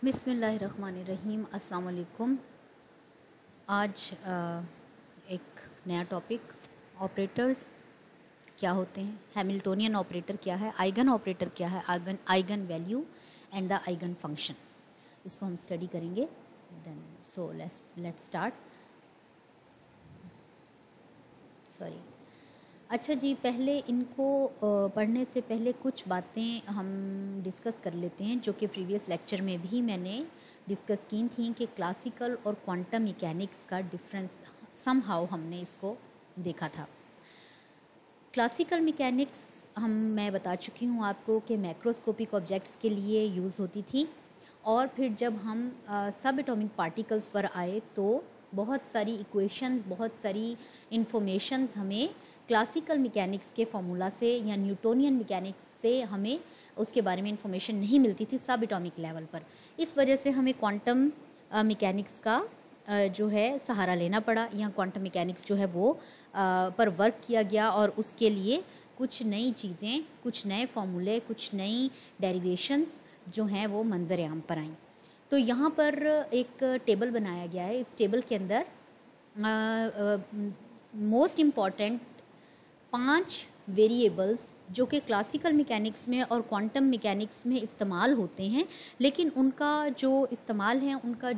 बिस्मिल्लाहिर्रहमानिर्रहीम। अस्सलाम वालेकुम। आज एक नया टॉपिक, ऑपरेटर्स क्या होते हैं, हैमिल्टोनियन ऑपरेटर क्या है, आइगन ऑपरेटर क्या है, eigen value and the eigen function, इसको हम स्टडी करेंगे। Then so let's start. Sorry. अच्छा जी, पहले इनको पढ़ने से पहले कुछ बातें हम डिस्कस कर लेते हैं जो कि प्रीवियस लेक्चर में भी मैंने डिस्कस की थी कि क्लासिकल और क्वांटम मैकेनिक्स का डिफरेंस समहाउ हमने इसको देखा था। क्लासिकल मैकेनिक्स मैं बता चुकी हूँ आपको कि मैक्रोस्कोपिक ऑब्जेक्ट्स के लिए यूज़ होती थी, और फिर जब हम सब एटॉमिक पार्टिकल्स पर आए तो बहुत सारी इक्वेशंस, बहुत सारी इंफॉर्मेशंस हमें क्लासिकल मैकेनिक्स के फार्मूला से या न्यूटोनियन मैकेनिक्स से हमें उसके बारे में इंफॉर्मेशन नहीं मिलती थी सब एटॉमिक लेवल पर। इस वजह से हमें क्वांटम मैकेनिक्स का जो है सहारा लेना पड़ा, या क्वांटम मैकेनिक्स जो है वो पर वर्क किया गया, और उसके लिए कुछ नई चीज़ें, कुछ नए फार्मूले, कुछ नई डेरिवेशंस जो हैं वो मंजर आम पर आईं। तो यहाँ पर एक टेबल बनाया गया है। इस टेबल के अंदर मोस्ट इम्पॉर्टेंट 5 वेरिएबल्स जो कि क्लासिकल मैकेनिक्स में और क्वांटम मैकेनिक्स में इस्तेमाल होते हैं, लेकिन उनका जो इस्तेमाल है, उनके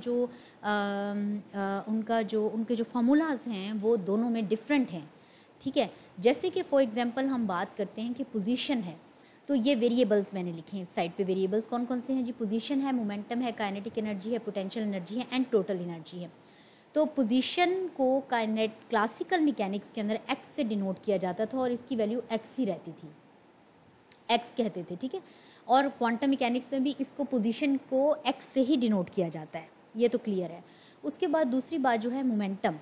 जो फार्मूलाज हैं वो दोनों में डिफरेंट हैं। ठीक है, जैसे कि फॉर एग्जांपल हम बात करते हैं कि पोजीशन है, तो ये वेरिएबल्स मैंने लिखे हैं इस साइड पे। वेरिएबल्स कौन कौन से हैं जी? पोजीशन है, मोमेंटम है, काइनेटिक एनर्जी है, पोटेंशियल एनर्जी है एंड टोटल एनर्जी है। तो पोजीशन को क्लासिकल मैकेनिक्स के अंदर एक्स से डिनोट किया जाता था और इसकी वैल्यू एक्स ही रहती थी, एक्स कहते थे। ठीक है, और क्वांटम मैकेनिक्स में भी इसको पोजीशन को एक्स से ही डिनोट किया जाता है, ये तो क्लियर है। उसके बाद दूसरी बात जो है मोमेंटम।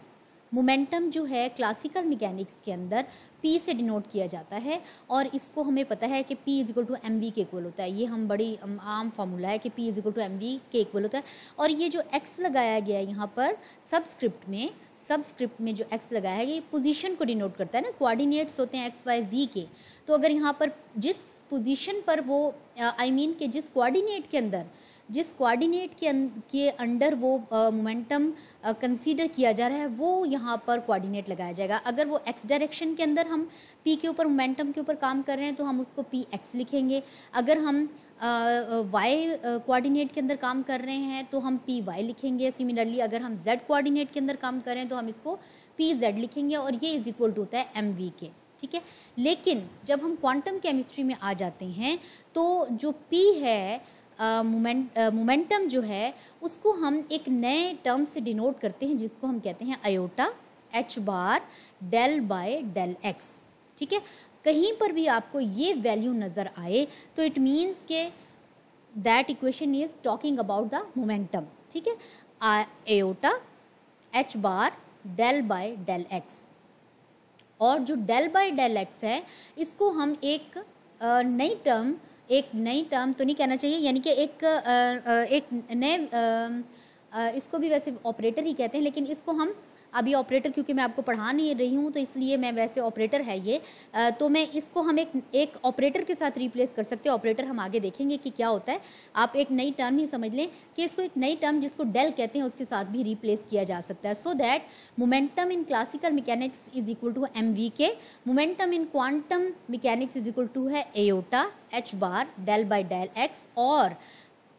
मोमेंटम जो है क्लासिकल मैकेनिक्स के अंदर P से डिनोट किया जाता है, और इसको हमें पता है कि P = mv के इक्वल होता है। ये हम बड़ी आम फार्मूला है कि P = mv के इक्वल होता है। और ये जो x लगाया गया है यहाँ पर सबस्क्रिप्ट में जो x लगाया है, ये पोजीशन को डिनोट करता है ना। कोऑर्डिनेट्स होते हैं x y z के, तो अगर यहाँ पर जिस पोजीशन पर वो कि जिस कोऑर्डिनेट के अंडर वो मोमेंटम कंसीडर किया जा रहा है, वो यहाँ पर कोऑर्डिनेट लगाया जाएगा। अगर वो x डायरेक्शन के अंदर हम p के ऊपर, मोमेंटम के ऊपर काम कर रहे हैं, तो हम उसको px लिखेंगे। अगर हम y कोऑर्डिनेट के अंदर काम कर रहे हैं तो हम py लिखेंगे। सिमिलरली अगर हम z कोऑर्डिनेट के अंदर काम कर रहे हैं तो हम इसको pz लिखेंगे, और ये इक्वल टू होता है mv के। ठीक है, लेकिन जब हम क्वांटम केमिस्ट्री में आ जाते हैं तो जो p है, मोमेंटम जो है, उसको हम एक नए टर्म से डिनोट करते हैं जिसको हम कहते हैं iota h bar del by del x। ठीक है, कहीं पर भी आपको ये वैल्यू नज़र आए तो इट मीन्स के that equation is talking about the momentum. ठीक है, iota h bar del by del x, और जो डेल बाय डेल x है, इसको हम एक नई टर्म तो नहीं कहना चाहिए, यानी कि एक नए, इसको भी वैसे ऑपरेटर ही कहते हैं, लेकिन इसको हम अभी ऑपरेटर, क्योंकि मैं आपको पढ़ा नहीं रही हूँ तो इसलिए मैं वैसे ऑपरेटर है ये, तो मैं इसको हम एक ऑपरेटर के साथ रिप्लेस कर सकते हैं। ऑपरेटर हम आगे देखेंगे कि क्या होता है। आप एक नई टर्म ही समझ लें कि इसको एक नई टर्म जिसको डेल कहते हैं उसके साथ भी रिप्लेस किया जा सकता है। So that momentum in classical mechanics is equal to mv के, momentum in quantum mechanics is equal to है iota h bar del by del x और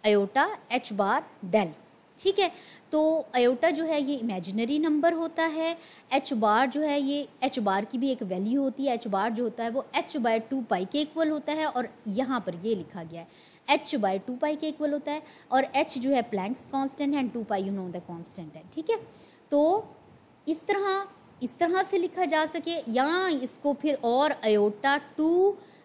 एयोटा h बार डेल। ठीक है, तो आयोटा जो है ये इमेजिनरी नंबर होता है, h बार जो है ये h बार की भी एक वैल्यू होती है। h बार जो होता है वो h/2π के इक्वल होता है, और यहाँ पर ये लिखा गया है h/2π के इक्वल होता है, और h जो है प्लैंक्स कांस्टेंट है, and 2π you know the constant है। ठीक है, तो इस तरह से लिखा जा सके, या इसको फिर और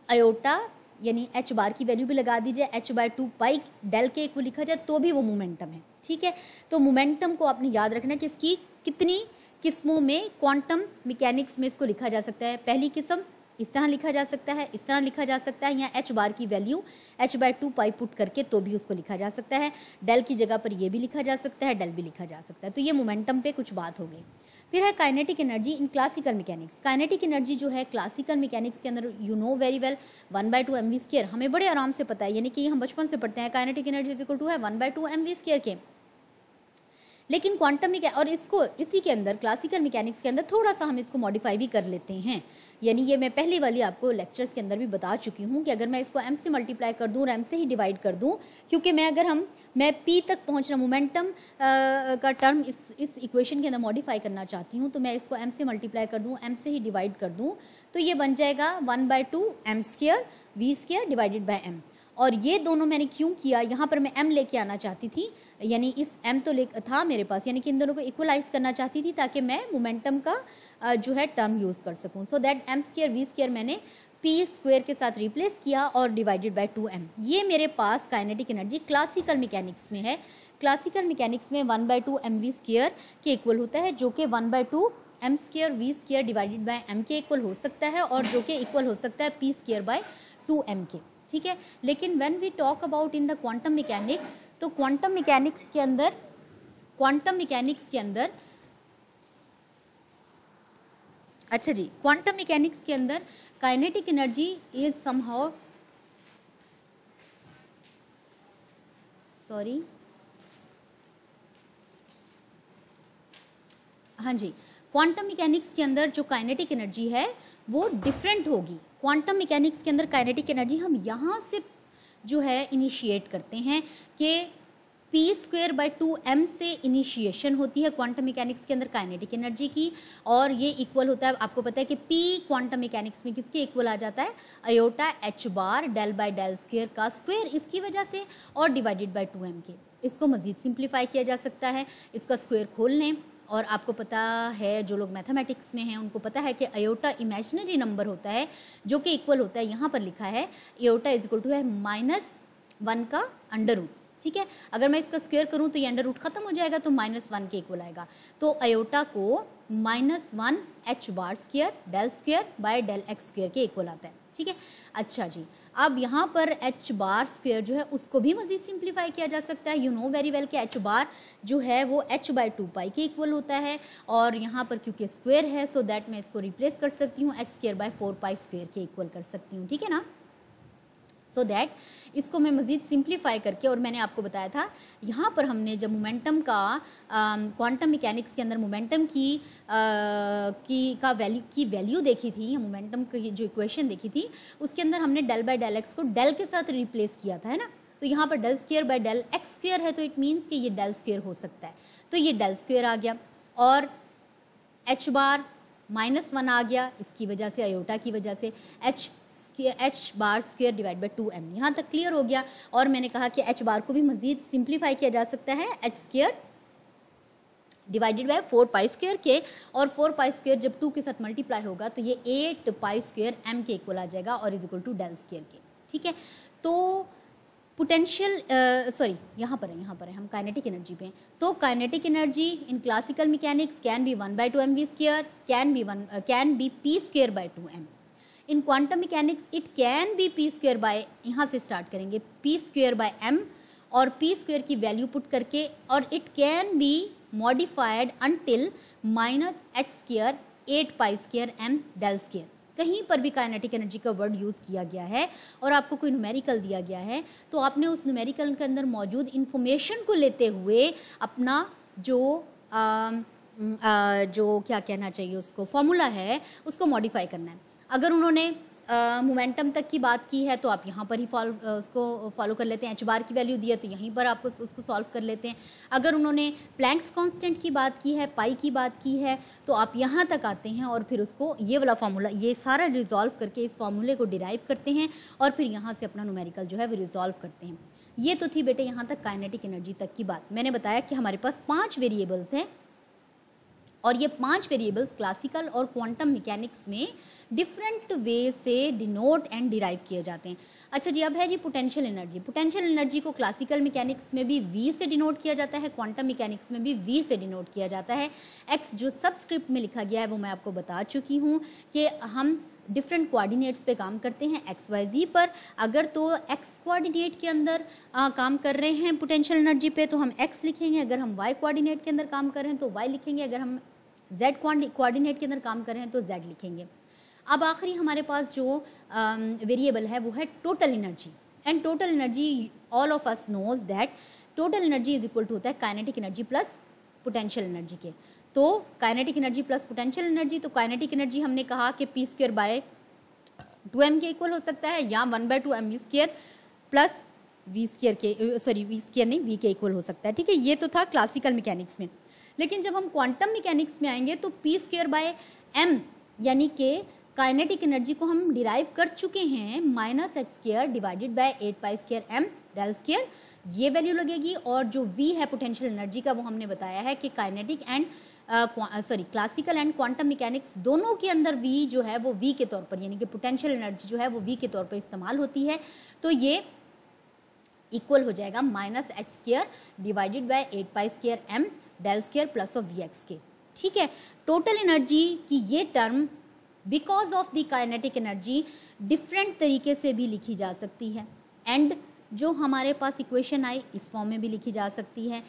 आयोटा यानी h बार की वैल्यू भी लगा दीजिए, h/2π डेल के इक्वल लिखा जाए तो भी वो मोमेंटम है। ठीक है, तो मोमेंटम को आपने याद रखना कि इसकी कितनी किस्मों में क्वांटम मैकेनिक्स में इसको लिखा जा सकता है। पहली किस्म इस तरह लिखा जा सकता है, इस तरह लिखा जा सकता है, या h बार की वैल्यू h/2π पुट करके तो भी उसको लिखा जा सकता है। डेल की जगह पर ये भी लिखा जा सकता है, डेल भी लिखा जा सकता है। तो ये मोमेंटम पे कुछ बात हो गई। फिर है kinetic energy in classical mechanics. Kinetic energy जो है क्लासिकल मैकेनिक्स के अंदर you know very well 1/2 mv², हमें बड़े आराम से पता है, यानी कि हम बचपन से पढ़ते हैं kinetic energy is equal to है 1/2 mv² के। लेकिन क्वांटम और इसको इसी के अंदर क्लासिकल मैकेनिक्स के अंदर थोड़ा सा हम इसको मॉडिफाई भी कर लेते हैं, यानी ये मैं पहली वाली आपको लेक्चर्स के अंदर भी बता चुकी हूँ कि अगर मैं इसको m से मल्टीप्लाई कर दूँ और m से ही डिवाइड कर दूँ, क्योंकि मैं p तक पहुँचना मोमेंटम का टर्म इस इक्वेशन के अंदर मॉडिफाई करना चाहती हूँ, तो मैं इसको m से मल्टीप्लाई कर दूँ, m से ही डिवाइड कर दूँ, तो ये बन जाएगा 1/2 m² v² divided by m। और ये दोनों मैंने क्यों किया, यहाँ पर मैं m लेके आना चाहती थी, यानी इस m तो था मेरे पास, यानी कि इन दोनों को इक्वलाइज करना चाहती थी ताकि मैं मोमेंटम का जो है टर्म यूज़ कर सकूँ। सो दैट m² v² मैंने p² के साथ रिप्लेस किया और डिवाइडेड बाय 2m। ये मेरे पास काइनेटिक एनर्जी क्लासिकल मैकेनिक्स में है। क्लासिकल मैकेनिक्स में 1/2 mv² के इक्वल होता है, जो कि 1/2 m² v² divided by m के इक्वल हो सकता है, और जो कि इक्वल हो सकता है p² बाय 2m के, ठीक है। लेकिन when we talk about in the quantum mechanics, तो क्वांटम मैकेनिक्स के अंदर अच्छा जी, क्वांटम मैकेनिक्स के अंदर काइनेटिक एनर्जी इज समहाउ हाँ जी, क्वांटम मैकेनिक्स के अंदर जो काइनेटिक एनर्जी है वो डिफरेंट होगी। क्वांटम मैकेनिक्स के अंदर काइनेटिक एनर्जी हम यहाँ से जो है इनिशिएट करते हैं कि p² बाय 2m से इनिशिएशन होती है क्वांटम मैकेनिक्स के अंदर काइनेटिक एनर्जी की, और ये इक्वल होता है, आपको पता है कि p क्वांटम मैकेनिक्स में किसके इक्वल आ जाता है, iota h bar del by del square का स्क्वायर इसकी वजह से, और डिवाइडेड बाय 2m के। इसको मज़ीद सिंप्लीफाई किया जा सकता है, इसका स्क्वायर खोल लें, और आपको पता है जो लोग मैथमेटिक्स में हैं उनको पता है कि अयोटा इमेजिनरी नंबर होता है जो कि इक्वल होता है, यहाँ पर लिखा है अयोटा इज इक्वल टू है -1 का अंडर रूट, ठीक है। अगर मैं इसका स्क्वायर करूँ तो ये अंडर रूट खत्म हो जाएगा, तो -1 के इक्वल आएगा। तो अयोटा को -1 h bar square del square by del x square के इक्वल आता है, ठीक है। अच्छा जी, अब यहाँ पर h बार स्क्वायर जो है उसको भी मज़ीद सिंप्लीफाई किया जा सकता है। यू नो वेरी वेल कि h बार जो है वो h/2π के इक्वल होता है, और यहाँ पर क्योंकि स्क्वायर है सो दैट मैं इसको रिप्लेस कर सकती हूँ h² बाय 4π² के इक्वल कर सकती हूँ, ठीक है ना। सो दैट इसको मैं मज़ीद सिंप्लीफाई करके, और मैंने आपको बताया था यहाँ पर हमने जब मोमेंटम का क्वांटम मैकेनिक्स के अंदर मोमेंटम की वैल्यू देखी थी, मोमेंटम की जो इक्वेशन देखी थी उसके अंदर हमने डेल बाय डेल एक्स को डेल के साथ रिप्लेस किया था, है ना। तो यहाँ पर del square by del x square है, तो इट मीन्स कि ये डेल स्क्वायर हो सकता है, तो ये डेल स्क्वायर आ गया, और h बार -1 आ गया, इसकी वजह से अयोटा की वजह से h bar square divide by 2m। यहाँ तक क्लियर हो गया। और मैंने कहा कि h बार को भी मज़ीद सिंप्लीफाई किया जा सकता है h² डिवाइडेड बाय 4π² के, और 4π² जब 2 के साथ मल्टीप्लाई होगा तो ये 8π² m के इक्वल आ जाएगा, और is equal to del square के, ठीक है। तो पोटेंशियल यहाँ पर है हम काइनेटिक एनर्जी पे हैं। तो kinetic energy in classical mechanics can be 1/2 mv², can be p² by 2m। In quantum mechanics it can be p² by, यहाँ से स्टार्ट करेंगे, p² बाय m, और p² की वैल्यू पुट करके, और it can be modified until -x² 8π² m del square. कहीं पर भी काइनेटिक एनर्जी का वर्ड यूज़ किया गया है और आपको कोई न्यूमेरिकल दिया गया है, तो आपने उस न्यूमेरिकल के अंदर मौजूद इंफॉर्मेशन को लेते हुए अपना जो क्या कहना चाहिए उसको फॉर्मूला है उसको मॉडिफाई करना है। अगर उन्होंने मोमेंटम तक की बात की है तो आप यहाँ पर ही उसको फॉलो कर लेते हैं, h बार की वैल्यू दी है तो यहीं पर आपको उसको सॉल्व कर लेते हैं। अगर उन्होंने प्लैंक्स कांस्टेंट की बात की है, पाई की बात की है, तो आप यहाँ तक आते हैं और फिर उसको ये वाला फार्मूला, ये सारा रिजॉल्व करके इस फार्मूले को डिराइव करते हैं और फिर यहाँ से अपना न्यूमेरिकल जो है वो रिजॉल्व करते हैं। ये तो थी बेटे यहाँ तक काइनेटिक एनर्जी तक की बात। मैंने बताया कि हमारे पास 5 वेरिएबल्स हैं और ये 5 वेरिएबल्स क्लासिकल और क्वांटम मैकेनिक्स में डिफरेंट वे से डिनोट एंड डिराइव किए जाते हैं। अच्छा जी, अब है जी पोटेंशियल एनर्जी। पोटेंशियल एनर्जी को क्लासिकल मैकेनिक्स में भी V से डिनोट किया जाता है, क्वांटम मैकेनिक्स में भी V से डिनोट किया जाता है। X जो सबस्क्रिप्ट में लिखा गया है वो मैं आपको बता चुकी हूँ कि हम डिफरेंट कोऑर्डिनेट्स पे काम करते हैं XYZ पर। अगर तो X कोऑर्डिनेट के अंदर काम कर रहे हैं पोटेंशियल एनर्जी पे तो हम X लिखेंगे, अगर हम Y कोऑर्डिनेट के अंदर काम कर रहे हैं तो Y लिखेंगे, अगर हम z कोऑर्डिनेट के अंदर काम कर रहे हैं तो z लिखेंगे। अब आखिरी हमारे पास जो वेरिएबल है वो है total energy, and total energy all of us knows that total energy is equal to होता है kinetic energy plus potential energy के। तो kinetic energy plus potential energy, तो काइनेटिक एनर्जी हमने कहा कि p²/2m के इक्वल हो सकता है या 1/2mv² प्लस v² के v² नहीं v के इक्वल हो सकता है, ठीक है। ये तो था क्लासिकल मैकेनिक्स में। लेकिन जब हम क्वांटम मैकेनिक्स में आएंगे तो p²/m यानी कि काइनेटिक एनर्जी को हम डिराइव कर चुके हैं -h² divided by 8π²m del², ये वैल्यू लगेगी। और जो v है पोटेंशियल एनर्जी का वो हमने बताया है कि kinetic and classical and quantum mechanics दोनों के अंदर v जो है वो v के तौर पर, यानी कि पोटेंशियल एनर्जी जो है वो v के तौर पर इस्तेमाल होती है। तो ये इक्वल हो जाएगा -h² divided by 8π²m del² plus of vx के, ठीक है। टोटल एनर्जी की ये term because of the kinetic energy different तरीके से भी लिखी जा सकती है, एंड जो हमारे पास इक्वेशन आई इस फॉर्म में भी लिखी जा सकती है।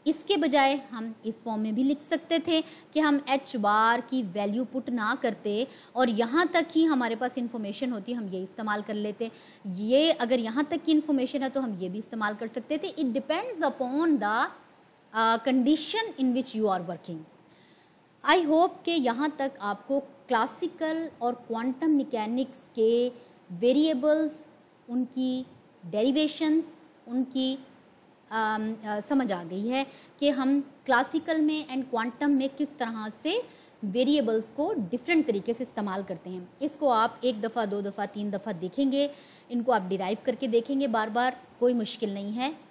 इसके बजाय हम इस फॉर्म में भी लिख सकते थे कि हम h बार की वैल्यू पुट ना करते और यहाँ तक ही हमारे पास इन्फॉर्मेशन होती, हम ये इस्तेमाल कर लेते। ये अगर यहाँ तक की इन्फॉर्मेशन है तो हम ये भी इस्तेमाल कर सकते थे। It depends upon the condition in which you are working. I hope कि यहाँ तक आपको क्लासिकल और क्वांटम मैकेनिक्स के वेरिएबल्स, उनकी डेरिवेशंस, उनकी समझ आ गई है कि हम क्लासिकल में एंड क्वांटम में किस तरह से वेरिएबल्स को डिफरेंट तरीके से इस्तेमाल करते हैं। इसको आप 1 दफ़ा 2 दफ़ा 3 दफ़ा देखेंगे, इनको आप डिराइव करके देखेंगे बार बार, कोई मुश्किल नहीं है।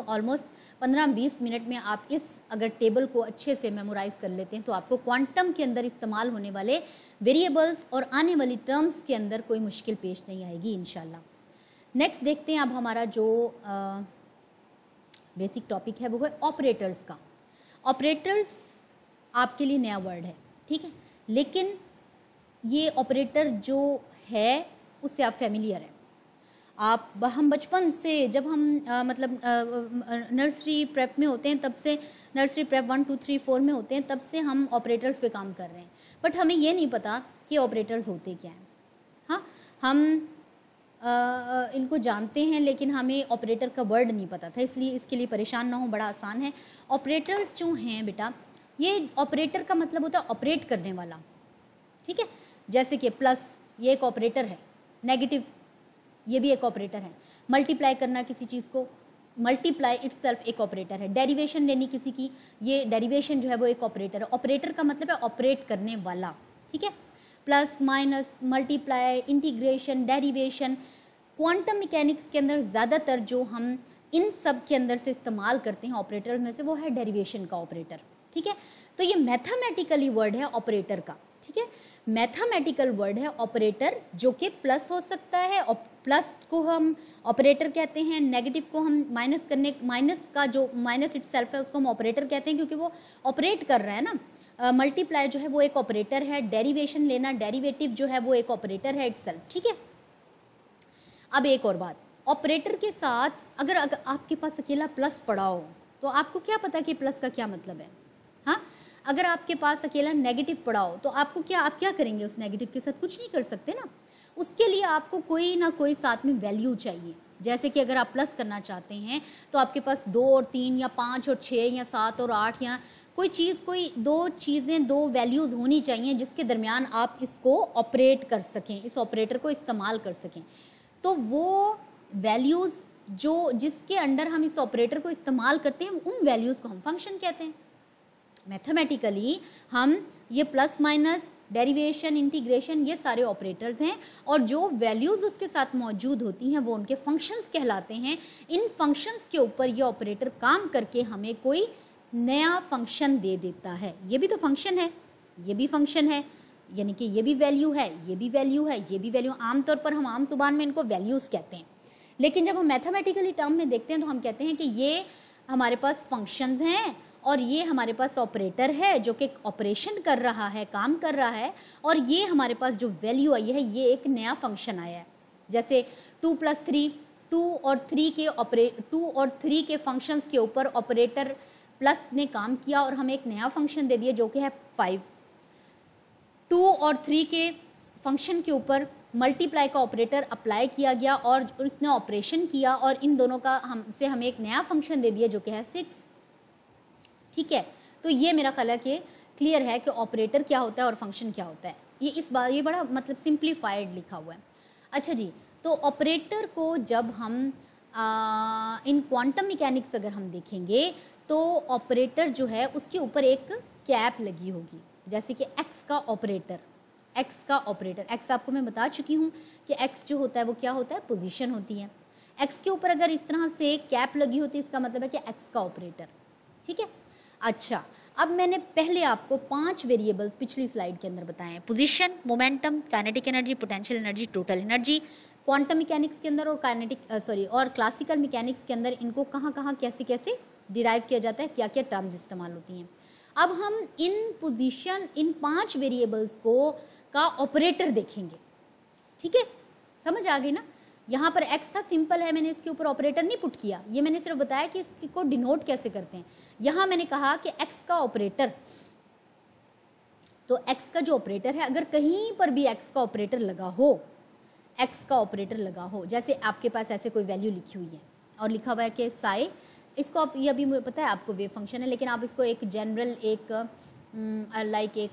ऑलमोस्ट 15-20 मिनट में आप इस अगर टेबल को अच्छे से मेमोराइज कर लेते हैं तो आपको क्वांटम के अंदर इस्तेमाल होने वाले वेरिएबल्स और आने वाली टर्म्स के अंदर कोई मुश्किल पेश नहीं आएगी इंशाल्लाह। नेक्स्ट देखते हैं अब हमारा जो बेसिक टॉपिक है वो है ऑपरेटर्स का। ऑपरेटर्स आपके लिए नया वर्ड है, ठीक है, लेकिन ये ऑपरेटर जो है उससे आप फेमिलियर हैं। हम बचपन से जब हम मतलब नर्सरी प्रेप में होते हैं, तब से नर्सरी प्रेप 1 2 3 4 में होते हैं, तब से हम ऑपरेटर्स पे काम कर रहे हैं, बट हमें ये नहीं पता कि ऑपरेटर्स होते क्या हैं। हाँ, हम इनको जानते हैं लेकिन हमें ऑपरेटर का वर्ड नहीं पता था, इसलिए इसके लिए परेशान ना हो, बड़ा आसान है। ऑपरेटर्स जो हैं बेटा, ये ऑपरेटर का मतलब होता है ऑपरेट करने वाला, ठीक है। जैसे कि प्लस ये एक ऑपरेटर है, नेगेटिव ये भी एक ऑपरेटर है, मल्टीप्लाई करना किसी चीज़ को, मल्टीप्लाई इटसेल्फ एक ऑपरेटर है, डेरिवेशन लेनी किसी की, ये डेरिवेशन जो है वो एक ऑपरेटर है। ऑपरेटर का मतलब है ऑपरेट करने वाला, ठीक है। Plus minus multiply integration derivation, quantum mechanics के अंदर ज़्यादातर जो हम इन सब के अंदर से इस्तेमाल करते हैं ऑपरेटर में से वो है डेरिवेशन का ऑपरेटर, ठीक है। तो ये मैथमेटिकली वर्ड है ऑपरेटर का, ठीक है, मैथमेटिकल वर्ड है ऑपरेटर, जो कि प्लस हो सकता है, और प्लस को हम ऑपरेटर कहते हैं, नेगेटिव को हम माइनस का जो माइनस इटसेल्फ है उसको हम ऑपरेटर कहते हैं क्योंकि वो ऑपरेट कर रहा है ना। मल्टीप्लाई जो है वो एक ऑपरेटर है, डेरिवेशन लेना डेरिवेटिव जो है वो एक ऑपरेटर है इटसेल्फ, ठीक है। अब एक और बात, ऑपरेटर के साथ अगर आपके पास अकेला प्लस पड़ा हो तो आपको क्या पता कि प्लस का क्या मतलब है। हाँ, अगर आपके पास अकेला नेगेटिव पड़ा हो तो आपको क्या, आप क्या करेंगे उस नेगेटिव के साथ? कुछ नहीं कर सकते ना, उसके लिए आपको कोई ना कोई साथ में वैल्यू चाहिए। जैसे कि अगर आप प्लस करना चाहते हैं तो आपके पास 2 और 3 या 5 और 6 या 7 और 8 या कोई चीज़, कोई दो चीज़ें, दो वैल्यूज़ होनी चाहिए जिसके दरमियान आप इसको ऑपरेट कर सकें, इस ऑपरेटर को इस्तेमाल कर सकें। तो वो वैल्यूज़ जो जिसके अंडर हम इस ऑपरेटर को इस्तेमाल करते हैं उन वैल्यूज़ को हम फंक्शन कहते हैं। मैथमेटिकली हम ये प्लस माइनस डेरिवेशन इंटीग्रेशन ये सारे ऑपरेटर्स हैं, और जो वैल्यूज़ उसके साथ मौजूद होती हैं वो उनके फंक्शंस कहलाते हैं। इन फंक्शंस के ऊपर ये ऑपरेटर काम करके हमें कोई नया फंक्शन दे देता है। ये भी तो फंक्शन है, ये भी फंक्शन है, यानी कि ये भी वैल्यू है, ये भी वैल्यू है, ये भी वैल्यू। आमतौर पर हम आम जुबान में इनको वैल्यूज़ कहते हैं, लेकिन जब हम मैथमेटिकली टर्म में देखते हैं तो हम कहते हैं कि ये हमारे पास फंक्शंस हैं और ये हमारे पास ऑपरेटर है जो कि ऑपरेशन कर रहा है, काम कर रहा है, और ये हमारे पास जो वैल्यू आई है ये एक नया फंक्शन आया है। जैसे 2 + 3, 2 और 3 के फंक्शंस के ऊपर ऑपरेटर प्लस ने काम किया और हमें एक नया फंक्शन दे दिया जो कि है 5। 2 और 3 के फंक्शन के ऊपर मल्टीप्लाई का ऑपरेटर अप्लाई किया गया और उसने ऑपरेशन किया और इन दोनों का हमसे हमें एक नया फंक्शन दे दिया जो कि है 6। ठीक है, तो ये मेरा ख्याल है कि क्लियर है कि ऑपरेटर क्या होता है और फंक्शन क्या होता है। ये बड़ा मतलब सिंप्लीफाइड लिखा हुआ है। अच्छा जी, तो ऑपरेटर को जब हम इन क्वांटम मैकेनिक्स अगर हम देखेंगे तो ऑपरेटर जो है उसके ऊपर एक कैप लगी होगी, जैसे कि एक्स का ऑपरेटर। एक्स आपको मैं बता चुकी हूँ कि एक्स जो होता है वो क्या होता है, पोजीशन होती है। एक्स के ऊपर अगर इस तरह से कैप लगी होती है इसका मतलब है कि एक्स का ऑपरेटर। ठीक है, अच्छा अब मैंने पहले आपको 5 वेरिएबल्स पिछली स्लाइड के अंदर बताए हैं, position, momentum, kinetic energy, potential energy, total energy. Quantum mechanics के अंदर और क्लासिकल मैकेनिक्स के अंदर इनको कहाँ कैसे डिराइव किया जाता है, क्या क्या टर्म्स इस्तेमाल होती हैं। अब हम इन 5 वेरिएबल्स का ऑपरेटर देखेंगे। ठीक है, समझ आ गई ना। यहाँ पर x था, सिंपल है, मैंने इसके ऊपर ऑपरेटर नहीं पुट किया, ये मैंने सिर्फ बताया कि इसको डिनोट कैसे करते हैं। यहाँ मैंने कहा कि x का ऑपरेटर, तो x का जो ऑपरेटर है अगर कहीं पर भी x का ऑपरेटर लगा हो, जैसे आपके पास ऐसे कोई वैल्यू लिखी हुई है और लिखा हुआ है कि साई, इसको आप, ये अभी मुझे पता है आपको वेव फंक्शन है, लेकिन आप इसको एक जनरल एक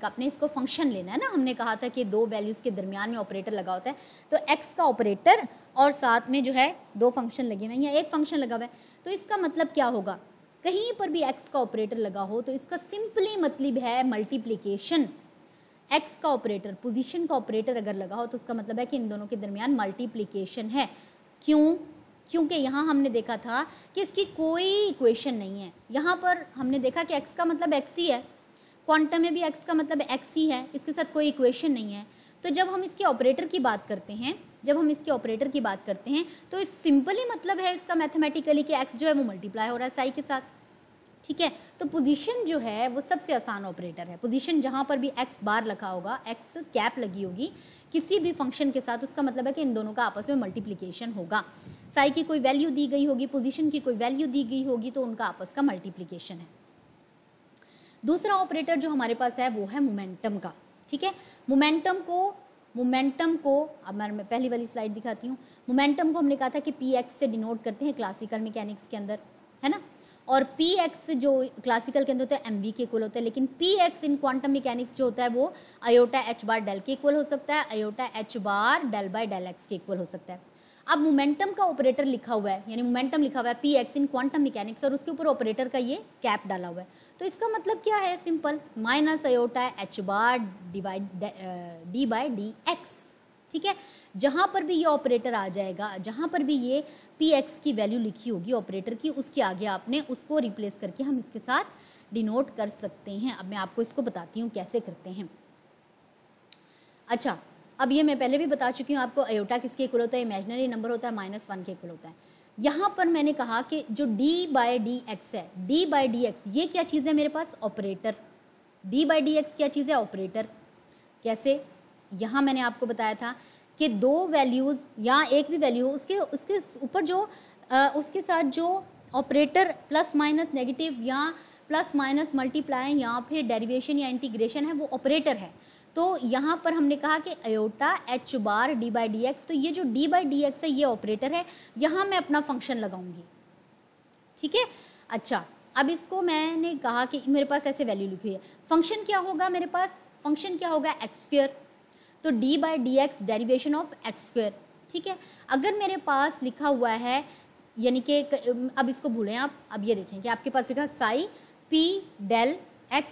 आपने इसको फंक्शन लेना है ना। हमने कहा था कि 2 वैल्यूज़ के दरमियान में ऑपरेटर लगा होता है, तो x का ऑपरेटर और साथ में जो है 2 फंक्शन लगे हुए हैं या एक फंक्शन लगा हुआ है, तो इसका मतलब क्या होगा, कहीं पर भी x का ऑपरेटर लगा हो तो इसका सिंपली मतलब है मल्टीप्लिकेशन। x का ऑपरेटर, पोजीशन का ऑपरेटर अगर लगा हो तो उसका मतलब है कि इन दोनों के दरमियान मल्टीप्लिकेशन है। क्यों? क्योंकि यहाँ हमने देखा था कि इसकी कोई इक्वेशन नहीं है। यहाँ पर हमने देखा कि x का मतलब x ही है, क्वांटम में भी x का मतलब x ही है, इसके साथ कोई इक्वेशन नहीं है। तो जब हम इसके ऑपरेटर की बात करते हैं तो इस सिंपली मतलब है इसका मैथमेटिकली कि x जो है वो मल्टीप्लाई हो रहा है साई के साथ। ठीक है, तो पोजीशन जो है वो सबसे आसान ऑपरेटर है। पोजीशन जहाँ पर भी x बार लिखा होगा, x कैप लगी होगी किसी भी फंक्शन के साथ, उसका मतलब है कि इन दोनों का आपस में मल्टीप्लिकेशन होगा। साई की कोई वैल्यू दी गई होगी, पोजीशन की कोई वैल्यू दी गई होगी, तो उनका आपस का मल्टीप्लिकेशन है। दूसरा ऑपरेटर जो हमारे पास है वो है मोमेंटम का। ठीक है, मोमेंटम को अब मैं पहली वाली स्लाइड दिखाती हूँ। मोमेंटम को हमने कहा था कि px से डिनोट करते हैं क्लासिकल मैकेनिक्स के अंदर, है ना, और px जो क्लासिकल के अंदर होता है mv के इक्वल होता है, लेकिन px इन क्वांटम मैकेनिक्स जो होता है वो आयोटा h बार डेल के इक्वल हो सकता है, iota h bar del by del x के इक्वल हो सकता है। अब मोमेंटम का ऑपरेटर लिखा हुआ है, यानी मोमेंटम लिखा हुआ है px इन क्वांटम मैकेनिक्स और उसके ऊपर ऑपरेटर का ये कैप डाला हुआ है, तो इसका मतलब क्या है, सिंपल माइनस आयोटा h बार डी बाय डी एक्स। ठीक है, जहाँ पर भी ये ऑपरेटर आ जाएगा, जहाँ पर भी ये px की वैल्यू लिखी होगी ऑपरेटर की, उसके आगे आपने उसको रिप्लेस करके हम इसके साथ डिनोट कर सकते हैं। अब मैं आपको इसको बताती हूँ कैसे करते हैं। अच्छा, अब ये मैं पहले भी बता चुकी हूँ आपको, आयोटा किसके इक्वल होता है, इमेजिनरी नंबर होता है, -1 के इक्वल होता है। यहाँ पर मैंने कहा कि जो d बाय डी एक्स है, d बाय डी एक्स ये क्या चीज़ है मेरे पास, operator. d by D X क्या चीज़ है, ऑपरेटर। कैसे, यहाँ मैंने आपको बताया था कि 2 वैल्यूज़ या एक भी वैल्यू उसके ऊपर जो उसके साथ जो ऑपरेटर प्लस माइनस नेगेटिव या प्लस माइनस मल्टीप्लाई या फिर डेरिवेशन या इंटीग्रेशन है वो ऑपरेटर है। तो यहाँ पर हमने कहा कि iota h bar d by D x, तो ये जो d बाई डी एक्स है ये ऑपरेटर है, यहाँ मैं अपना फंक्शन लगाऊंगी। ठीक है, अच्छा अब इसको मैंने कहा कि मेरे पास ऐसे वैल्यू लिखी हुई है, फंक्शन क्या होगा मेरे पास, फंक्शन क्या होगा एक्स स्क्वायर, तो d by D x derivation of x square. ठीक है, अगर मेरे पास लिखा हुआ है यानी कि अब इसको भूलें आप, अब ये देखें कि आपके पास लिखा psi p del x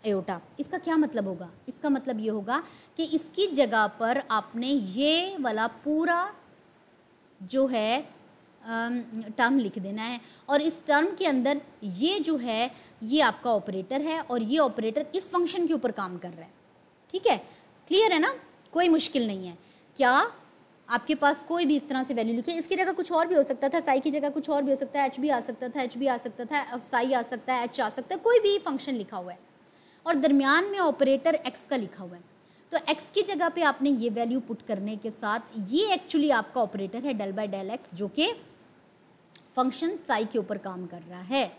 iota, इसका क्या मतलब होगा, इसका मतलब ये होगा कि इसकी जगह पर आपने ये वाला पूरा जो है टर्म लिख देना है और इस टर्म के अंदर ये जो है ये आपका ऑपरेटर है और ये ऑपरेटर इस फंक्शन के ऊपर काम कर रहा है। ठीक है, क्लियर है ना, कोई मुश्किल नहीं है। क्या आपके पास कोई भी इस तरह से वैल्यू लिखे, इसकी जगह कुछ और भी हो सकता था, साई की जगह कुछ और भी हो सकता है, एच भी आ सकता था, एच भी आ सकता था, साई आ सकता है, एच आ सकता है, कोई भी फंक्शन लिखा हुआ है और दरमियान में ऑपरेटर एक्स का लिखा हुआ है, तो एक्स की जगह पे आपने ये वैल्यू पुट करने के साथ ये एक्चुअली आपका ऑपरेटर है डेल बाय डेल एक्स जो कि फंक्शन साई के ऊपर काम कर रहा है।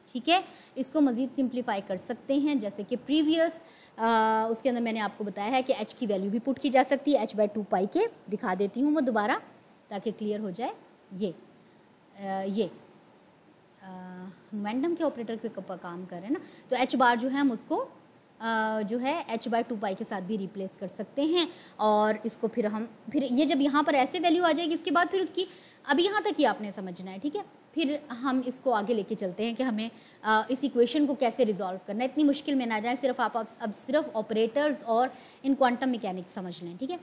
ठीक है, इसको मज़ीद सिंप्लीफाई कर सकते हैं, जैसे कि प्रीवियस उसके अंदर मैंने आपको बताया है कि h की वैल्यू भी पुट की जा सकती है, h/2 पाई के। दिखा देती हूँ मैं दोबारा ताकि क्लियर हो जाए। ये मोमेंटम के ऑपरेटर पे काम कर रहे हैं ना, तो h बार जो है हम उसको जो है h/2 पाई के साथ भी रिप्लेस कर सकते हैं। और इसको फिर ये जब यहाँ पर ऐसे वैल्यू आ जाएगी, इसके बाद फिर उसकी अभी यहाँ तक ही आपने समझना है, ठीक है। फिर हम इसको आगे लेके चलते हैं कि हमें इस इक्वेशन को कैसे रिजॉल्व करना है। इतनी मुश्किल में ना जाए, सिर्फ आप अब सिर्फ ऑपरेटर्स और इन क्वांटम मैकेनिक्स समझ लें, ठीक है।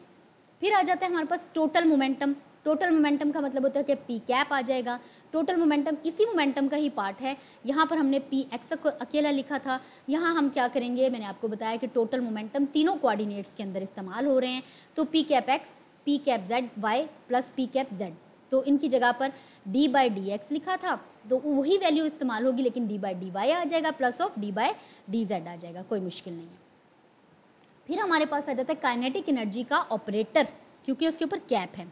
फिर आ जाता है हमारे पास टोटल मोमेंटम। टोटल मोमेंटम का मतलब होता है कि पी कैप आ जाएगा। टोटल मोमेंटम इसी मोमेंटम का ही पार्ट है। यहाँ पर हमने पी एक्स अकेला लिखा था, यहाँ हम क्या करेंगे, मैंने आपको बताया कि टोटल मोमेंटम तीनों कोऑर्डिनेट्स के अंदर इस्तेमाल हो रहे हैं। तो p cap x, p cap z y plus p cap z, तो इनकी जगह पर d/dx लिखा था, तो वही वैल्यू इस्तेमाल होगी, लेकिन d/dy आ जाएगा प्लस ऑफ d/dz आ जाएगा, कोई मुश्किल नहीं है। फिर हमारे पास आ जाता है काइनेटिक एनर्जी का ऑपरेटर, क्योंकि उसके ऊपर कैप है।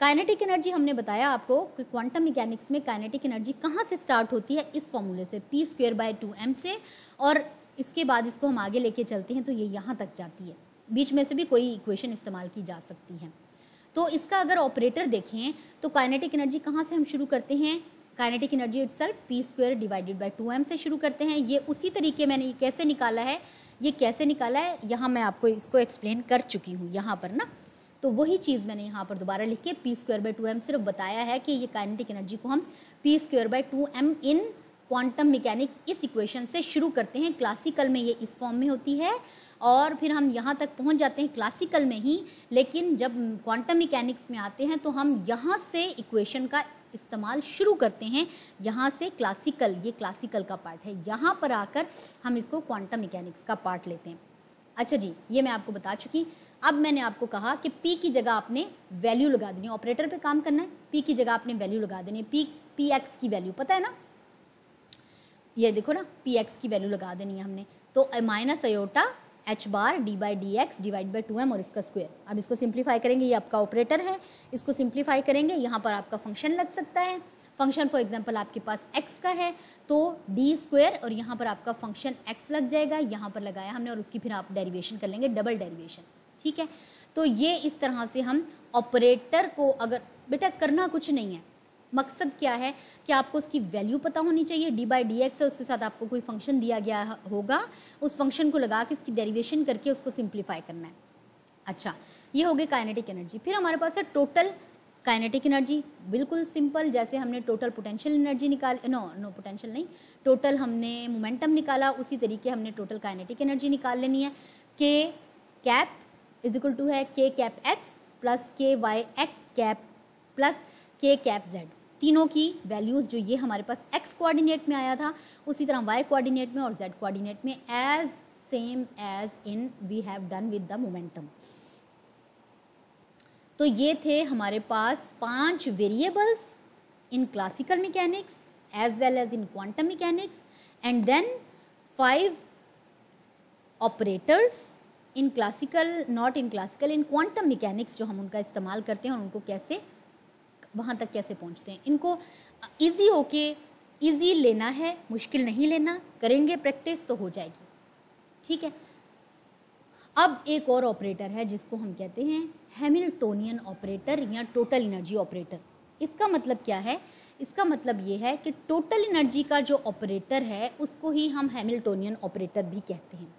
काइनेटिक एनर्जी हमने बताया आपको कि क्वांटम मैकेनिक्स में काइनेटिक एनर्जी कहाँ से स्टार्ट होती है, इस फॉर्मूले से p²/2m से, और इसके बाद इसको हम आगे लेके चलते हैं तो ये यहाँ तक जाती है। बीच में से भी कोई इक्वेशन इस्तेमाल की जा सकती है। तो इसका अगर ऑपरेटर देखें तो काइनेटिक एनर्जी कहाँ से हम शुरू करते हैं, काइनेटिक एनर्जी इटसेल्फ p²/2m से शुरू करते हैं। ये उसी तरीके मैंने ये कैसे निकाला है, यहाँ मैं आपको इसको एक्सप्लेन कर चुकी हूँ यहाँ पर ना, तो वही चीज़ मैंने यहाँ पर दोबारा लिख के p²/2m सिर्फ बताया है कि ये काइनेटिक एनर्जी को हम p²/2m इन क्वांटम मैकेनिक्स इस इक्वेशन से शुरू करते हैं। क्लासिकल में ये इस फॉर्म में होती है और फिर हम यहाँ तक पहुँच जाते हैं क्लासिकल में ही, लेकिन जब क्वांटम मैकेनिक्स में आते हैं तो हम यहाँ से इक्वेशन का इस्तेमाल शुरू करते हैं, यहाँ से क्लासिकल, ये क्लासिकल का पार्ट है, यहाँ पर आकर हम इसको क्वांटम मैकेनिक्स का पार्ट लेते हैं। अच्छा जी, ये मैं आपको बता चुकी। अब मैंने आपको कहा कि P की जगह आपने वैल्यू लगा देनी है, ऑपरेटर पे काम करना है, P की जगह आपने वैल्यू लगा देनी है। Px की वैल्यू पता है ना, ये देखो ना, Px की वैल्यू लगा देनी है हमने, तो माइनस अयोटा h बार d/dx /2m और इसका स्क्वायर। अब इसको सिंप्लीफाई करेंगे, ये आपका ऑपरेटर है, इसको सिंप्लीफाई करेंगे, यहाँ पर आपका फंक्शन लग सकता है। फंक्शन फॉर एग्जांपल आपके पास x का है तो d² और यहाँ पर आपका फंक्शन x लग जाएगा, यहाँ पर लगाया हमने, और उसकी फिर आप डेरिवेशन कर लेंगे, डबल डेरिवेशन, ठीक है। तो ये इस तरह से हम ऑपरेटर को, अगर बेटा करना कुछ नहीं है, मकसद क्या है कि आपको उसकी वैल्यू पता होनी चाहिए, d/dx है, उसके साथ आपको कोई फंक्शन दिया गया होगा, उस फंक्शन को लगा के उसकी डेरिवेशन करके उसको सिंप्लीफाई करना है। अच्छा, ये हो गई काइनेटिक एनर्जी। फिर हमारे पास है टोटल काइनेटिक एनर्जी, बिल्कुल सिंपल, जैसे हमने total potential energy no potential नहीं, टोटल हमने मोमेंटम निकाला, उसी तरीके हमने टोटल काइनेटिक एनर्जी निकाल लेनी है। k cap is equal to है k cap x plus k y x cap plus k cap z, तीनों की वैल्यूज जो ये हमारे पास x कोऑर्डिनेट में आया था, उसी तरह y कोऑर्डिनेट में और z कोऑर्डिनेट में, as same as in we have done with the momentum. तो ये थे हमारे पास 5 variables in classical mechanics as well as in quantum mechanics, and then 5 operators in classical, not in classical, in quantum mechanics, जो हम उनका इस्तेमाल करते हैं और उनको कैसे वहाँ तक कैसे पहुँचते हैं। इनको इजी होके इजी लेना है, मुश्किल नहीं लेना, करेंगे प्रैक्टिस तो हो जाएगी, ठीक है। अब एक और ऑपरेटर है जिसको हम कहते हैं हैमिल्टोनियन ऑपरेटर या टोटल एनर्जी ऑपरेटर। इसका मतलब क्या है, इसका मतलब ये है कि टोटल एनर्जी का जो ऑपरेटर है उसको ही हम हैमिल्टोनियन ऑपरेटर भी कहते हैं।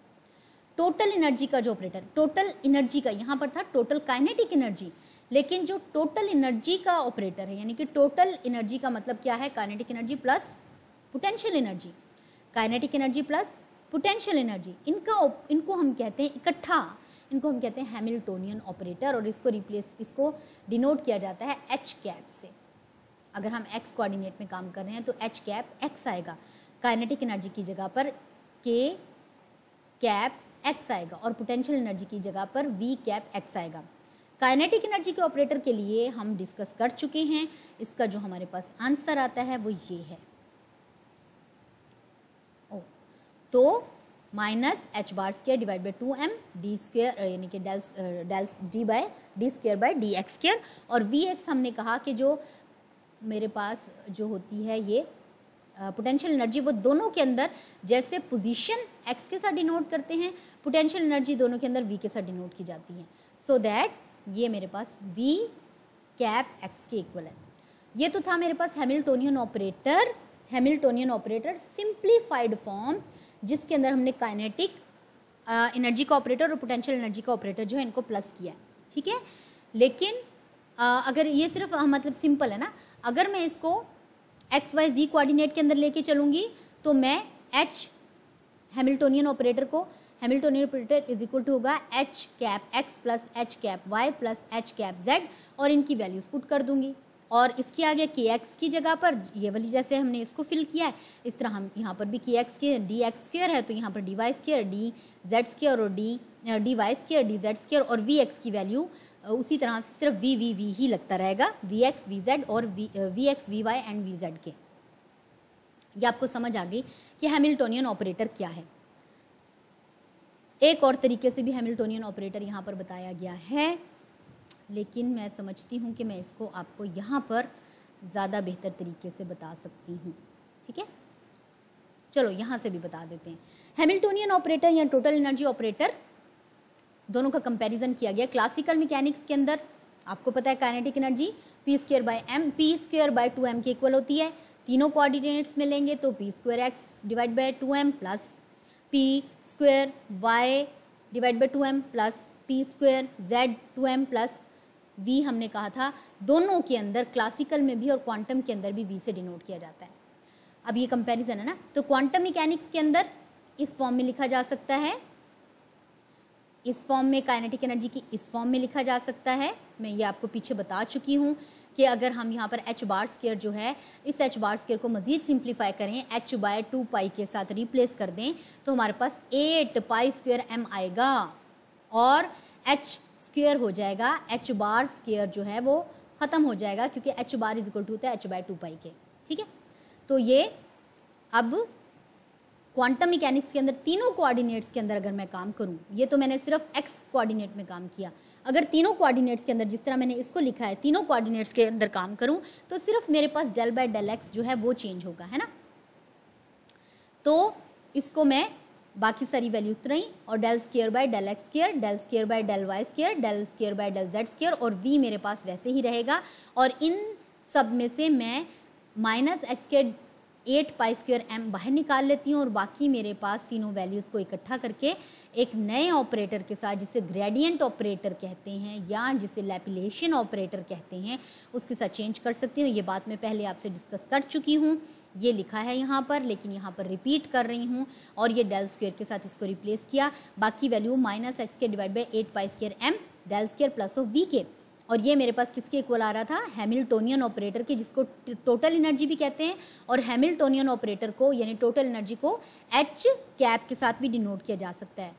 टोटल एनर्जी का जो ऑपरेटर, टोटल एनर्जी का, यहाँ पर था टोटल काइनेटिक एनर्जी, लेकिन जो टोटल एनर्जी का ऑपरेटर है, यानी कि टोटल एनर्जी का मतलब क्या है, kinetic energy plus potential energy, kinetic energy plus potential energy, इनको हम कहते हैं इकट्ठा, इनको हम कहते हैं हैमिल्टोनियन ऑपरेटर, और इसको डिनोट किया जाता है h कैप से। अगर हम x कोऑर्डिनेट में काम कर रहे हैं तो h कैप x आएगा, काइनेटिक एनर्जी की जगह पर k कैप x आएगा और पोटेंशियल एनर्जी की जगह पर v कैप x आएगा। काइनेटिक एनर्जी के ऑपरेटर के लिए हम डिस्कस कर चुके हैं, इसका जो हमारे पास आंसर आता है वो ये है, तो minus h bar square divide by 2m d square, यानी कि d square by dx square, और vx हमने कहा कि जो मेरे पास जो होती है ये पोटेंशियल एनर्जी वो दोनों के अंदर जैसे पोजीशन x के साथ डिनोट करते हैं, पोटेंशियल एनर्जी दोनों के अंदर v के साथ डिनोट की जाती है। सो दैट ये मेरे पास v कैप x के इक्वल है। ये तो था मेरे पास Hamiltonian operator, Hamiltonian operator simplified form, जिसके अंदर हमने काइनेटिक एनर्जी का ऑपरेटर और पोटेंशियल एनर्जी का ऑपरेटर जो है इनको प्लस किया है, ठीक है। लेकिन अगर ये सिर्फ मतलब सिंपल है ना, अगर मैं इसको एक्स वाई जी कोऑर्डिनेट के अंदर लेके चलूंगी तो मैं एच हैमिल्टोनियन ऑपरेटर को, Hamiltonian operator is equal to होगा H cap X plus H cap Y plus H cap Z, और इनकी वैल्यूज पुट कर दूंगी। और इसके आगे के एक्स की जगह पर ये वाली जैसे हमने इसको फिल किया है, इस तरह हम यहाँ पर भी के एक्स के डी एक्स स्क्वेयर है तो यहाँ पर D Y square, D Z square और D Y square, D Z square, और वी एक्स की वैल्यू उसी तरह से सिर्फ वी ही लगता रहेगा, वी एक्स वी जेड और V X V Y and V Z के। ये आपको समझ आ गई कि हैमिल्टोनियन ऑपरेटर क्या है। एक और तरीके से भी हैमिल्टोनियन ऑपरेटर यहाँ पर बताया गया है, लेकिन मैं समझती हूँ कि मैं इसको आपको यहाँ पर ज़्यादा बेहतर तरीके से बता सकती हूँ, ठीक है। चलो यहाँ से भी बता देते हैं। हैमिल्टोनियन ऑपरेटर या टोटल एनर्जी ऑपरेटर दोनों का कंपैरिजन किया गया क्लासिकल मैकेनिक्स के अंदर। आपको पता है kinetic energy P square by 2m के इक्वल होती है। तीनों कोऑर्डिनेट्स में लेंगे तो p square x divide by 2m प्लस p square y divide by 2m प्लस p square z 2m plus v हमने कहा था दोनों के अंदर क्लासिकल में भी और क्वांटम के अंदर भी v से डिनोट किया जाता है। अब ये कंपैरिजन है ना, तो क्वांटम मैकेनिक्स के अंदर इस फॉर्म में लिखा जा सकता है, इस फॉर्म में काइनेटिक एनर्जी की इस फॉर्म में लिखा जा सकता है। मैं ये आपको पीछे बता चुकी हूँ कि अगर हम यहाँ पर h बार स्क्वायर जो है, इस h बार स्क्वायर को मजीद सिंप्लीफाई करें, h बाय 2 पाई के साथ रिप्लेस कर दें तो हमारे पास 8 पाई स्क्वायर m आएगा और h स्क्वायर हो जाएगा, h बार स्क्वायर जो है वो ख़त्म हो जाएगा क्योंकि h bar is equal to होता है h बाय 2 पाई के, ठीक है। तो ये अब क्वांटम मैकेनिक्स के अंदर तीनों कोऑर्डिनेट्स के अंदर अगर मैं काम करूं, ये तो मैंने सिर्फ x कोऑर्डिनेट में काम किया, अगर तीनों कोऑर्डिनेट्स के अंदर जिस तरह मैंने इसको लिखा है तीनों कोऑर्डिनेट्स के अंदर काम करूं तो सिर्फ मेरे पास डेल बाय डेल एक्स जो है वो चेंज होगा, है ना। तो इसको मैं बाकी सारी वैल्यूज रही और del square by del x square, del square by del y square, del square by del z square और v मेरे पास वैसे ही रहेगा। और इन सब में से मैं माइनस एक्स के 8 पाई स्क्वायर m बाहर निकाल लेती हूँ और बाकी मेरे पास तीनों वैल्यूज़ को इकट्ठा करके एक नए ऑपरेटर के साथ जिसे ग्रेडियंट ऑपरेटर कहते हैं या जिसे लैपिलेशन ऑपरेटर कहते हैं उसके साथ चेंज कर सकती हूँ। ये बात मैं पहले आपसे डिस्कस कर चुकी हूँ, ये लिखा है यहाँ पर, लेकिन यहाँ पर रिपीट कर रही हूँ। और ये डेल स्क्वायर के साथ इसको रिप्लेस किया, बाकी वैल्यू माइनस एक्स के divide by 8 pi square m del square plus of v के। और ये मेरे पास किसके इक्वल आ रहा था, हैमिल्टोनियन ऑपरेटर के, जिसको टोटल एनर्जी भी कहते हैं। और हैमिल्टोनियन ऑपरेटर को यानी टोटल एनर्जी को h कैप के साथ भी डिनोट किया जा सकता है।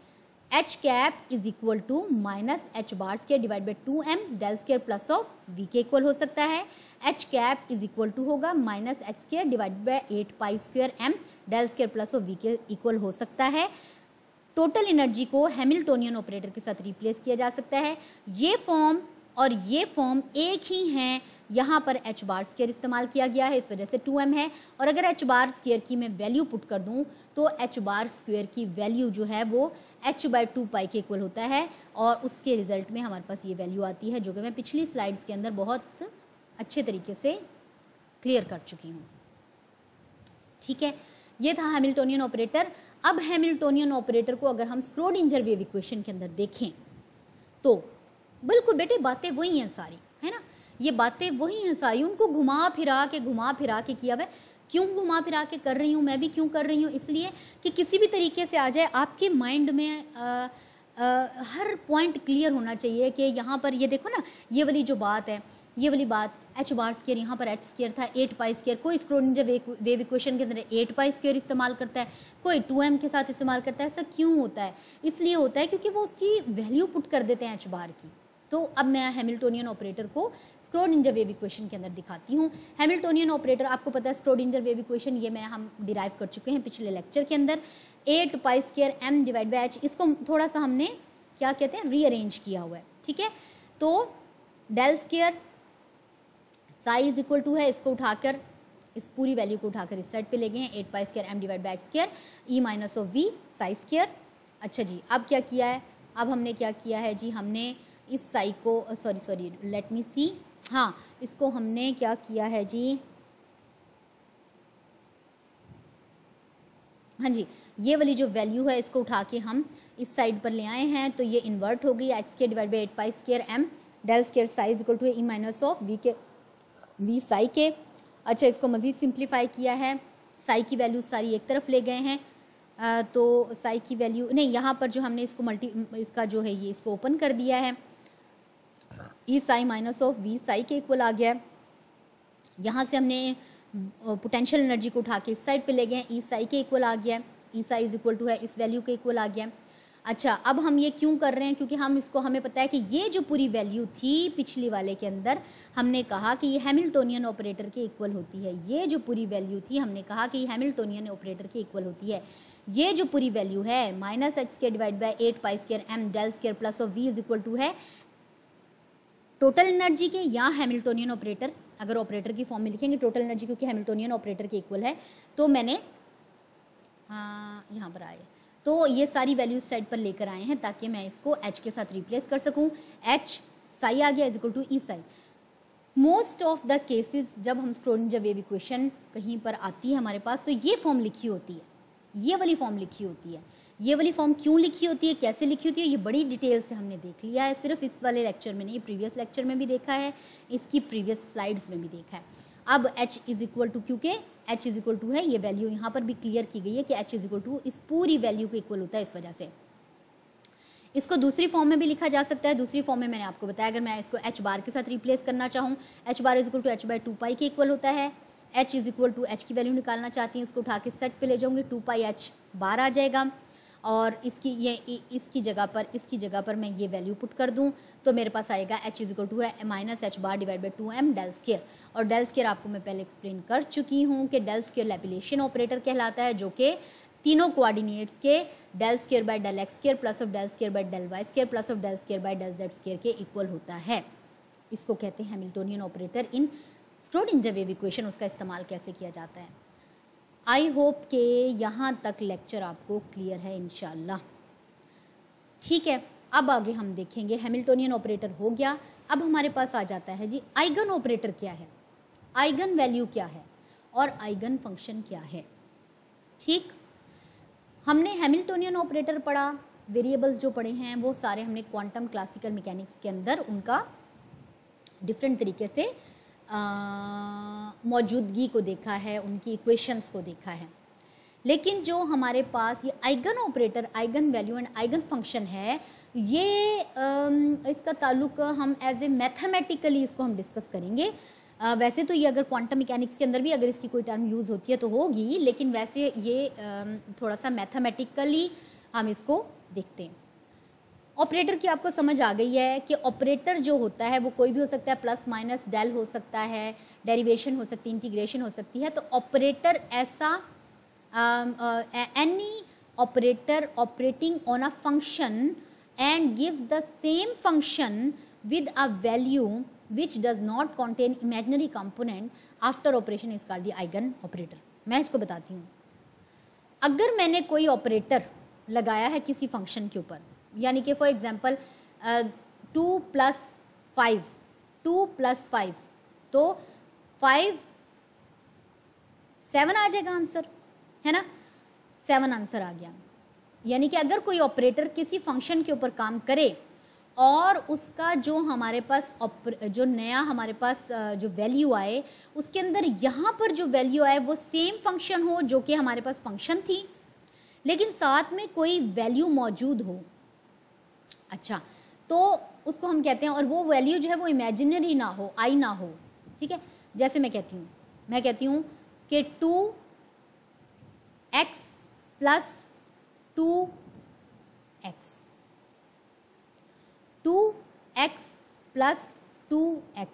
h cap is equal to minus H bar square divide by 2m del square plus of v के इक्वल हो सकता है। h cap is equal to होगा minus x square divide by 8 pi square m del square plus of v के equal हो सकता है। Total energy को हैमिल्टोनियन ऑपरेटर के साथ रिप्लेस किया जा सकता है। ये फॉर्म और ये फॉर्म एक ही हैं, यहाँ पर h बार स्क्वायर इस्तेमाल किया गया है, इस वजह से 2m है। और अगर h बार स्क्वायर की मैं वैल्यू पुट कर दूँ तो h बार स्क्वायर की वैल्यू जो है वो h बाय 2 पाई के इक्वल होता है और उसके रिजल्ट में हमारे पास ये वैल्यू आती है, जो कि मैं पिछली स्लाइड्स के अंदर बहुत अच्छे तरीके से क्लियर कर चुकी हूँ, ठीक है। ये था हैमिल्टोनियन ऑपरेटर। अब हैमिल्टोनियन ऑपरेटर को अगर हम स्क्रोडिंजर वेव इक्वेशन के अंदर देखें तो बिल्कुल बेटे बातें वही हैं सारी, है ना, ये बातें वही हैं सारी। उनको घुमा फिरा के किया हुआ। क्यों घुमा फिरा के कर रही हूँ, मैं भी क्यों कर रही हूँ, इसलिए कि किसी भी तरीके से आ जाए आपके माइंड में हर पॉइंट क्लियर होना चाहिए कि यहाँ पर ये देखो ना, ये वाली जो बात है, ये वाली बात h बार स्क्वायर, यहाँ पर h स्क्वायर था 8 पाई स्क्वायर। कोई स्क्रोडिंजर वेव इक्वेशन के अंदर 8 पाई स्क्वायर इस्तेमाल करता है, कोई 2m के साथ इस्तेमाल करता है। ऐसा क्यों होता है, इसलिए होता है क्योंकि वो उसकी वैल्यू पुट कर देते हैं h बार की। तो अब मैं हैमिल्टोनियन ऑपरेटर को स्क्रोडिंजर वेव इक्वेशन के अंदर दिखाती हूँ। हैमिल्टोनियन ऑपरेटर आपको पता है स्क्रोडिंजर वेव इक्वेशन, ये हम डिराइव कर चुके हैं पिछले लेक्चर के अंदर। 8 pi square m divide by h, इसको थोड़ा सा हमने क्या कहते हैं रीअरेंज किया हुआ है, ठीक है। तो del square psi is equal to है, इसको उठाकर इस पूरी वैल्यू को उठाकर इस साइड पे ले गए हैं, 8 pi square m divide by x square e minus of we psi square. अच्छा जी, अब क्या किया है, अब हमने क्या किया है जी, हमने इस साई को सॉरी लेट मी सी, हाँ इसको हमने क्या किया है जी, हाँ जी ये वाली जो वैल्यू है इसको उठा के हम इस साइड पर ले आए हैं, तो ये इन्वर्ट हो गई x square divide by 8 pi square m del square psi is equal to e minus of v के वी साई के। अच्छा, इसको मज़ीद सिंप्लीफाई किया है, साई की वैल्यू सारी एक तरफ ले गए हैं, तो साई की वैल्यू नहीं, यहाँ पर जो हमने इसको इसका जो है ये इसको ओपन कर दिया है, E psi minus of we psi के इक्वल आ गया है। यहाँ से हमने पोटेंशियल एनर्जी को उठा के इस साइड पे ले गए हैं, ई साई के इक्वल आ गया है, E Sai is equal to है इस वैल्यू के इक्वल आ गया है। अच्छा, अब हम ये क्यों कर रहे हैं, क्योंकि हम इसको, हमें पता है कि ये जो पूरी वैल्यू थी पिछली वाले के अंदर, हमने कहा कि ये हैमिल्टोनियन ऑपरेटर के इक्वल होती है, ये जो पूरी वैल्यू थी हमने कहा कि ये हैमिल्टोनियन ऑपरेटर के इक्वल होती है। ये जो पूरी वैल्यू है minus x square divide by 8 pi square m del square plus of v is equal to है टोटल एनर्जी के या हैमिल्टोनियन ऑपरेटर, अगर ऑपरेटर की फॉर्म में लिखेंगे टोटल एनर्जी क्योंकि हैमिल्टोनियन ऑपरेटर के इक्वल है, तो मैंने यहाँ पर आए तो ये सारी वैल्यूज साइड पर लेकर आए हैं ताकि मैं इसको h के साथ रिप्लेस कर सकूं। h साई आ गया is equal to e psi. Most of the cases जब हम स्क्रोडिंजर वेव इक्वेशन कहीं पर आती है हमारे पास, तो ये फॉर्म लिखी होती है, ये वाली फॉर्म लिखी होती है। ये वाली फॉर्म क्यों लिखी होती है, कैसे लिखी होती है, ये बड़ी डिटेल से हमने देख लिया है, सिर्फ इस वाले लेक्चर में नहीं, प्रीवियस लेक्चर में भी देखा है, इसकी प्रीवियस स्लाइड्स में भी देखा है। अब h इज इक्वल टू, क्योंकि h इज इक्वल टू है, ये वैल्यू यहाँ पर भी क्लियर की गई है कि h इज इक्वल टू इस पूरी वैल्यू के इक्वल होता है, इस वजह से इसको दूसरी फॉर्म में भी लिखा जा सकता है। दूसरी फॉर्म में मैंने आपको बताया, अगर मैं इसको h बार के साथ रिप्लेस करना चाहूँ, h bar is equal to h by 2 pi के इक्वल होता है। h is equal to h की वैल्यू निकालना चाहती हूँ, इसको उठा के सेट पे ले जाऊँगी, 2 पाई h बार आ जाएगा, और इसकी जगह पर मैं ये वैल्यू पुट कर दूं तो मेरे पास आएगा h इज इक्वल टू है minus H bar divide by 2m del square. और डेल स्क्वायर आपको मैं पहले एक्सप्लेन कर चुकी हूँ कि डेल स्क्वायर लैपिलेशन ऑपरेटर कहलाता है, जो कि तीनों कोऑर्डिनेट्स के del square by del x square plus of del square by del y square plus of del square by del z square के इक्वल होता है। इसको कहते हैं Hamiltonian operator in Schrodinger wave equation. उसका इस्तेमाल कैसे किया जाता है, आई होप के यहाँ तक लेक्चर आपको क्लियर है इंशाल्लाह। ठीक है, अब आगे हम देखेंगे, हैमिल्टोनियन ऑपरेटर हो गया। अब हमारे पास आ जाता है जी आइगन ऑपरेटर क्या है, आइगन वैल्यू क्या है और आइगन फंक्शन क्या है। ठीक, हमने हैमिल्टोनियन ऑपरेटर पढ़ा, वेरिएबल्स जो पढ़े हैं वो सारे हमने क्वांटम क्लासिकल मैकेनिक्स के अंदर उनका डिफरेंट तरीके से मौजूदगी को देखा है, उनकी इक्वेशंस को देखा है। लेकिन जो हमारे पास ये eigen operator, eigen value and eigen function है, ये इसका ताल्लुक हम एज ए मैथमेटिकली इसको हम डिस्कस करेंगे। वैसे तो ये अगर क्वांटम मैकेनिक्स के अंदर भी अगर इसकी कोई टर्म यूज़ होती है तो होगी, लेकिन वैसे ये थोड़ा सा मैथमेटिकली हम इसको देखते हैं। ऑपरेटर की आपको समझ आ गई है कि ऑपरेटर जो होता है वो कोई भी हो सकता है, प्लस माइनस डेल हो सकता है, डेरिवेशन हो सकती है, इंटीग्रेशन हो सकती है। तो ऑपरेटर ऐसा any operator operating on a function and gives the same function with a value which does not contain imaginary component after operation is called the eigen operator। मैं इसको बताती हूँ। अगर मैंने कोई ऑपरेटर लगाया है किसी फंक्शन के ऊपर, यानी कि फॉर एग्जांपल 2 + 5, 2 + 5, तो 5 7 आ जाएगा आंसर, है ना, 7 आंसर आ गया। यानी कि अगर कोई ऑपरेटर किसी फंक्शन के ऊपर काम करे और उसका जो हमारे पास जो नया हमारे पास जो वैल्यू आए, उसके अंदर यहाँ पर जो वैल्यू आए वो सेम फंक्शन हो जो कि हमारे पास फंक्शन थी, लेकिन साथ में कोई वैल्यू मौजूद हो, अच्छा, तो उसको हम कहते हैं, और वो वैल्यू जो है वो इमेजिनरी ना हो, आई ना हो। ठीक है, जैसे मैं कहती हूँ कि 2x + 2x, 2x + 2x,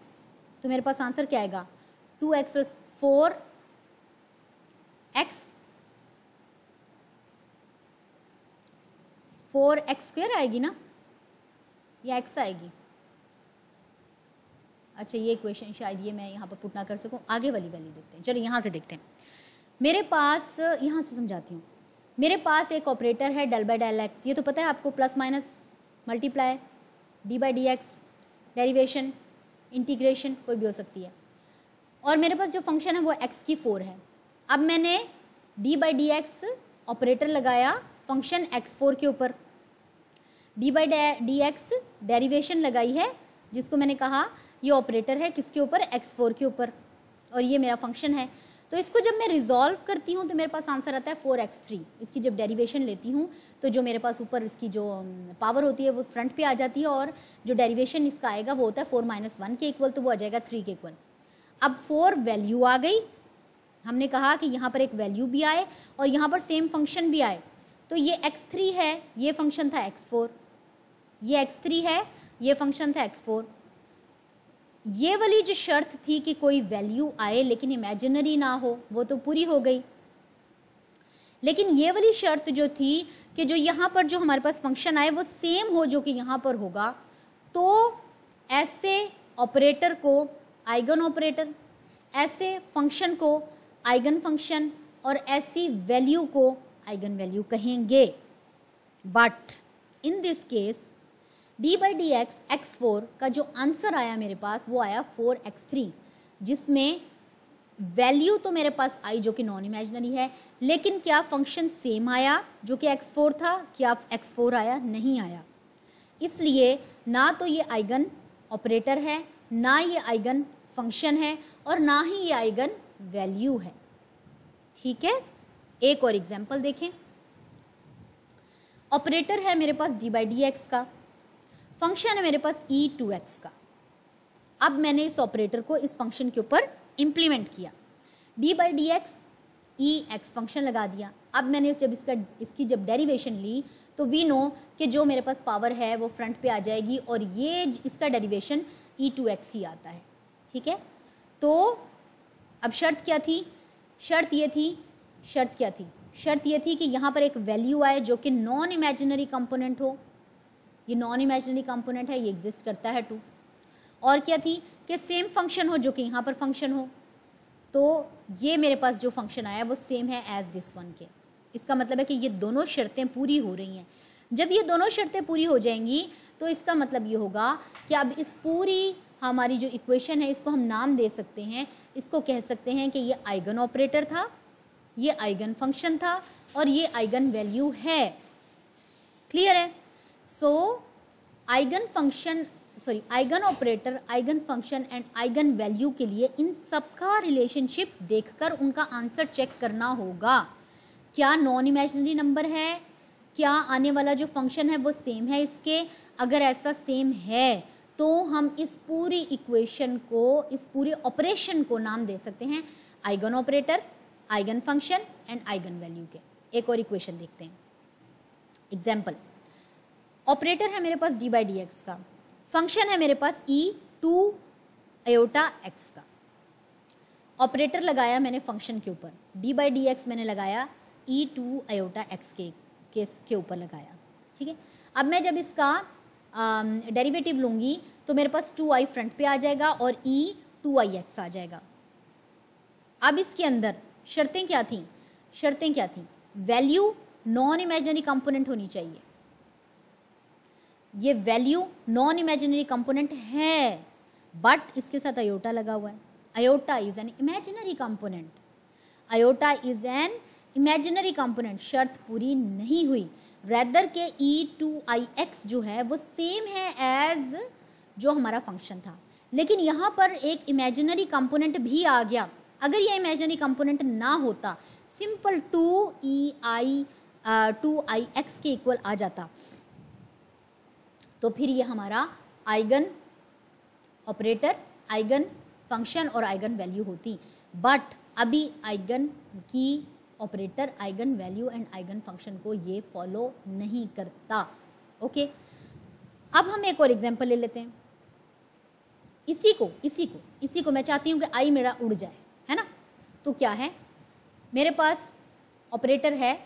तो मेरे पास आंसर क्या आएगा, 2x + 4x² आएगी ना, या x आएगी, अच्छा ये इक्वेशन शायद ये मैं यहाँ पर पुट ना कर सकूँ, आगे वाली वैल्यू देखते हैं। चलो यहाँ से देखते हैं। मेरे पास यहाँ से समझाती हूँ। मेरे पास एक ऑपरेटर है डेल बाय डेल एक्स, ये तो पता है आपको, plus minus multiply, D by D x, derivation, integration कोई भी हो सकती है। और मेरे पास जो फंक्शन है वो x की 4 है। अब मैंने D by D x operator लगाया फंक्शन x4 के ऊपर, D by D x derivation लगाई है जिसको मैंने कहा ये ऑपरेटर है किसके ऊपर, x4 के ऊपर, और ये मेरा फंक्शन है। तो इसको जब मैं रिजॉल्व करती हूँ तो मेरे पास आंसर आता है 4x3। इसकी जब डेरिवेशन लेती हूँ तो जो मेरे पास ऊपर इसकी जो पावर होती है वो फ्रंट पे आ जाती है, और जो डेरिवेशन इसका आएगा वो होता है 4 - 1 के इक्वल, तो वो आ जाएगा 3 के इक्वल। अब 4 वैल्यू आ गई, हमने कहा कि यहाँ पर एक वैल्यू भी आए और यहाँ पर सेम फंक्शन भी आए। तो ये x3 है, ये फंक्शन था x4, ये x3 है, ये फंक्शन था x4। ये वाली जो शर्त थी कि कोई वैल्यू आए लेकिन इमेजिनरी ना हो, वो तो पूरी हो गई। लेकिन ये वाली शर्त जो थी कि जो यहाँ पर जो हमारे पास फंक्शन आए वो सेम हो जो कि यहाँ पर होगा, तो ऐसे ऑपरेटर को आइगन ऑपरेटर, ऐसे फंक्शन को आइगन फंक्शन और ऐसी वैल्यू को आइगन वैल्यू कहेंगे। But in this case D by D x x4 का जो आंसर आया मेरे पास वो आया 4x3, जिसमें वैल्यू तो मेरे पास आई जो कि नॉन इमेजिनरी है, लेकिन क्या फंक्शन सेम आया जो कि x4 था, क्या x4 आया, नहीं आया। इसलिए ना तो ये आइगन ऑपरेटर है, ना ये आइगन फंक्शन है, और ना ही ये आइगन वैल्यू है। ठीक है, एक और एग्जांपल देखें। ऑपरेटर है मेरे पास डी बाई डी एक्स का, फंक्शन है मेरे पास e2x का। अब मैंने इस ऑपरेटर को इस फंक्शन के ऊपर इंप्लीमेंट किया, D by D x E x function लगा दिया। अब मैंने इसकी जब डेरिवेशन ली तो वी नो कि जो मेरे पास पावर है वो फ्रंट पे आ जाएगी, और ये इसका डेरिवेशन e2x ही आता है। ठीक है, तो अब शर्त क्या थी, शर्त ये थी कि यहाँ पर एक वैल्यू आए जो कि नॉन इमेजिनरी कंपोनेंट हो। ये नॉन इमेजिनरी कंपोनेंट है, ये एग्जिस्ट करता है 2। और क्या थी कि सेम फंक्शन हो जो कि यहाँ पर फंक्शन हो। तो ये मेरे पास जो फंक्शन आया वो सेम है एज दिस वन के। इसका मतलब है कि ये दोनों शर्तें पूरी हो रही हैं। जब ये दोनों शर्तें पूरी हो जाएंगी तो इसका मतलब ये होगा कि अब इस पूरी हमारी जो इक्वेशन है इसको हम नाम दे सकते हैं। इसको कह सकते हैं कि ये आइगन ऑपरेटर था, ये आइगन फंक्शन था, और ये आइगन वैल्यू है। क्लियर है? So eigen operator, eigen function and eigen value के लिए इन सबका रिलेशनशिप देखकर उनका आंसर चेक करना होगा। क्या नॉन इमेजिनरी नंबर है, क्या आने वाला जो फंक्शन है वो सेम है इसके। अगर ऐसा सेम है तो हम इस पूरी इक्वेशन को, इस पूरे ऑपरेशन को नाम दे सकते हैं eigen operator, eigen function and eigen value के। एक और इक्वेशन देखते हैं। एग्जाम्पल, ऑपरेटर है मेरे पास डी बाई डी एक्स का, फंक्शन है मेरे पास e2 आयोटा x का। ऑपरेटर लगाया मैंने फंक्शन के ऊपर, डी बाई डी एक्स मैंने लगाया e2 आयोटा x के ऊपर लगाया। ठीक है, अब मैं जब इसका डेरिवेटिव लूँगी तो मेरे पास 2i फ्रंट पे आ जाएगा और e 2ix आ जाएगा। अब इसके अंदर शर्तें क्या थी, वैल्यू नॉन इमेजिनरी कंपोनेंट होनी चाहिए। ये वैल्यू नॉन इमेजिनरी कंपोनेंट है, बट इसके साथ अयोटा लगा हुआ है। Iota is an imaginary component, शर्त पूरी नहीं हुई। रेदर के e2ix जो है वो सेम है एज जो हमारा फंक्शन था, लेकिन यहाँ पर एक इमेजिनरी कंपोनेंट भी आ गया। अगर ये इमेजिनरी कंपोनेंट ना होता, सिंपल 2ix के इक्वल आ जाता, तो फिर ये हमारा आइगन ऑपरेटर, आइगन फंक्शन और आइगन वैल्यू होती। बट अभी आइगन की operator, eigen value and eigen function को ये फॉलो नहीं करता। ओके, अब हम एक और एग्जांपल ले लेते हैं। इसी को मैं चाहती हूँ कि आई मेरा उड़ जाए, है ना। तो क्या है, मेरे पास ऑपरेटर है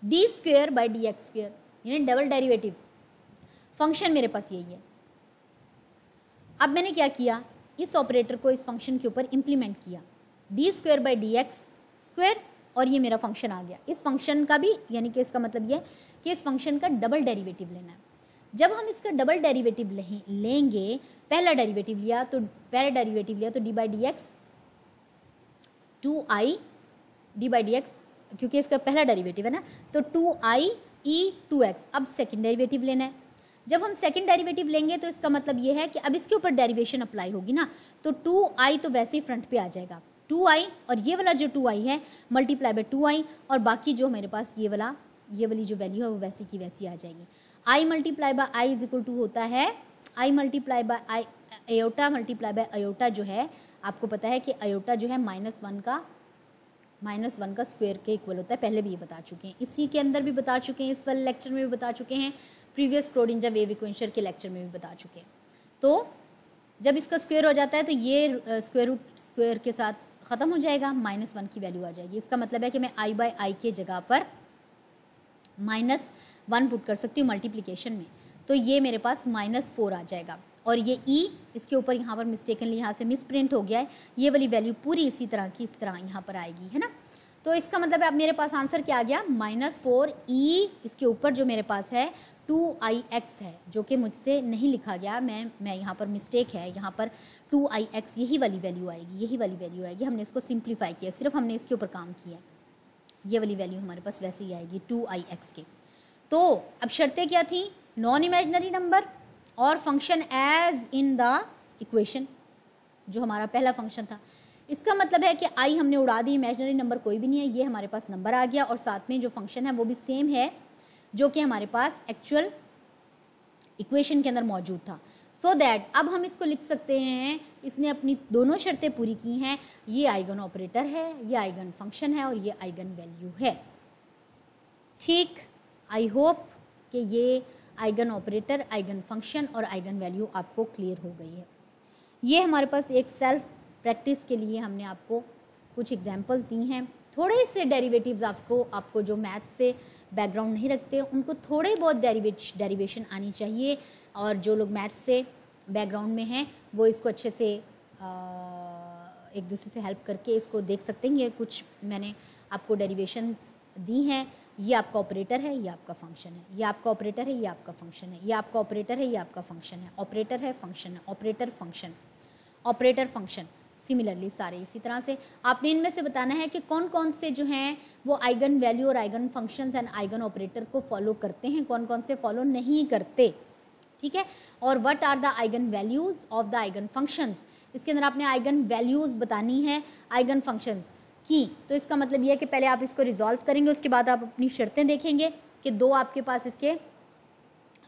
d² बाई dx², यानी डबल डेरिवेटिव। फंक्शन मेरे पास यही है। अब मैंने क्या किया, इस ऑपरेटर को इस फंक्शन के ऊपर इम्प्लीमेंट किया, D square by D x square, और ये मेरा फंक्शन आ गया। इस फंक्शन का भी यानी कि इसका मतलब ये कि इस फंक्शन का डबल डेरिवेटिव लेना है। जब हम इसका डबल डेरिवेटिव लेंगे, पहला डेरिवेटिव लिया तो D by D x 2i D by D x, क्योंकि इसका पहला डेरिवेटिव है ना, तो 2i e 2x। अब सेकंड डेरिवेटिव लेना है। जब हम सेकंड डेरिवेटिव लेंगे तो इसका मतलब ये है कि अब इसके ऊपर डेरिवेशन अप्लाई होगी ना, तो 2i तो वैसे ही फ्रंट पे आ जाएगा, 2i और ये वाला जो 2i है मल्टीप्लाई बाय 2i, और बाकी जो मेरे पास ये वाली जो वैल्यू है वो वैसी की वैसी आ जाएगी। i multiply by i is equal to होता है i multiply by i, iota multiply by iota जो है, आपको पता है कि अयोटा जो है -1 का स्क्वायर के इक्वल होता है। पहले भी ये बता चुके हैं, इसी के अंदर भी बता चुके हैं, इस वाले लेक्चर में भी बता चुके हैं, प्रीवियस स्क्रोडिंगर वेव इक्वेशन के लेक्चर में भी बता चुके हैं। तो जब इसका स्क्वायर हो जाता है तो ये स्क्वायर के साथ ख़त्म हो जाएगा, -1 की वैल्यू आ जाएगी। इसका मतलब है कि मैं i बाई आई के जगह पर -1 पुट कर सकती हूँ मल्टीप्लिकेशन में, तो ये मेरे पास -4 आ जाएगा। और ये e इसके ऊपर यहाँ पर मिस्टेकनली यहाँ से मिस प्रिंट हो गया है, ये वाली वैल्यू पूरी इसी तरह की इस तरह यहाँ पर आएगी, है ना। तो इसका मतलब अब मेरे पास आंसर क्या आ गया, -4e, इसके ऊपर जो मेरे पास है 2ix है, जो कि मुझसे नहीं लिखा गया, मैं यहाँ पर मिस्टेक है, यहाँ पर 2ix यही वाली वैल्यू आएगी, हमने इसको सिंप्लीफाई किया, सिर्फ हमने इसके ऊपर काम किया, ये वाली वैल्यू हमारे पास वैसे ही आएगी 2ix के। तो अब शर्तें क्या थी, नॉन इमेजिनरी नंबर और function as in the equation, जो हमारा पहला फंक्शन था। इसका मतलब है कि आई हमने उड़ा दी, इमेजिनरी नंबर कोई भी नहीं है, ये हमारे पास नंबर आ गया, और साथ में जो फंक्शन है वो भी सेम है जो कि हमारे पास एक्चुअल इक्वेशन के अंदर मौजूद था। सो दैट अब हम इसको लिख सकते हैं, इसने अपनी दोनों शर्तें पूरी की हैं, ये आइगन ऑपरेटर है, ये आइगन फंक्शन है और ये आइगन वैल्यू है। ठीक, आई होप कि ये आइगन ऑपरेटर, आइगन फंक्शन और आइगन वैल्यू आपको क्लियर हो गई है। ये हमारे पास एक सेल्फ प्रैक्टिस के लिए हमने आपको कुछ एग्जांपल्स दी हैं। थोड़े से डेरिवेटिव्स आपको जो मैथ्स से बैकग्राउंड नहीं रखते उनको थोड़े बहुत डेरिवेशन आनी चाहिए, और जो लोग मैथ्स से बैकग्राउंड में हैं वो इसको अच्छे से एक दूसरे से हेल्प करके इसको देख सकते हैं। ये कुछ मैंने आपको डेरिवेशंस दी हैं, ये आपका ऑपरेटर है, ये आपका फंक्शन है, ये आपका ऑपरेटर है, ये आपका फंक्शन है, ये आपका ऑपरेटर है, ये आपका फंक्शन है, ऑपरेटर है, फंक्शन है, operator function, operator function. Similarly सारे इसी तरह से आपने इनमें से बताना है कि कौन कौन से जो हैं वो आइगन वैल्यू और eigen functions and eigen operator को फॉलो करते हैं, कौन कौन से फॉलो नहीं करते, ठीक है। और what are the eigen values of the eigen functions, इसके अंदर आपने आइगन वैल्यूज बतानी है आइगन फंक्शंस की। तो इसका मतलब ये है कि पहले आप इसको रिजॉल्व करेंगे, उसके बाद आप अपनी शर्तें देखेंगे कि दो आपके पास इसके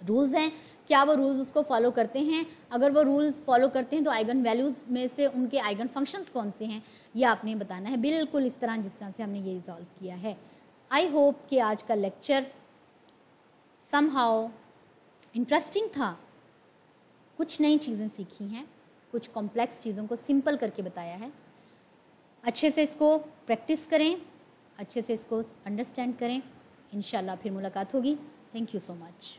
रूल्स हैं, क्या वो रूल्स उसको फॉलो करते हैं। अगर वो रूल्स फॉलो करते हैं तो आइगन वैल्यूज़ में से उनके आइगन फंक्शंस कौन से हैं ये आपने बताना है, बिल्कुल इस तरह जिस तरह से हमने ये रिजॉल्व किया है। आई होप कि आज का लेक्चर समहाउ इंटरेस्टिंग था, कुछ नई चीज़ें सीखी हैं, कुछ कॉम्प्लेक्स चीज़ों को सिंपल करके बताया है। अच्छे से इसको प्रैक्टिस करें, अच्छे से इसको अंडरस्टैंड करें, इंशाल्लाह फिर मुलाकात होगी। Thank you so much.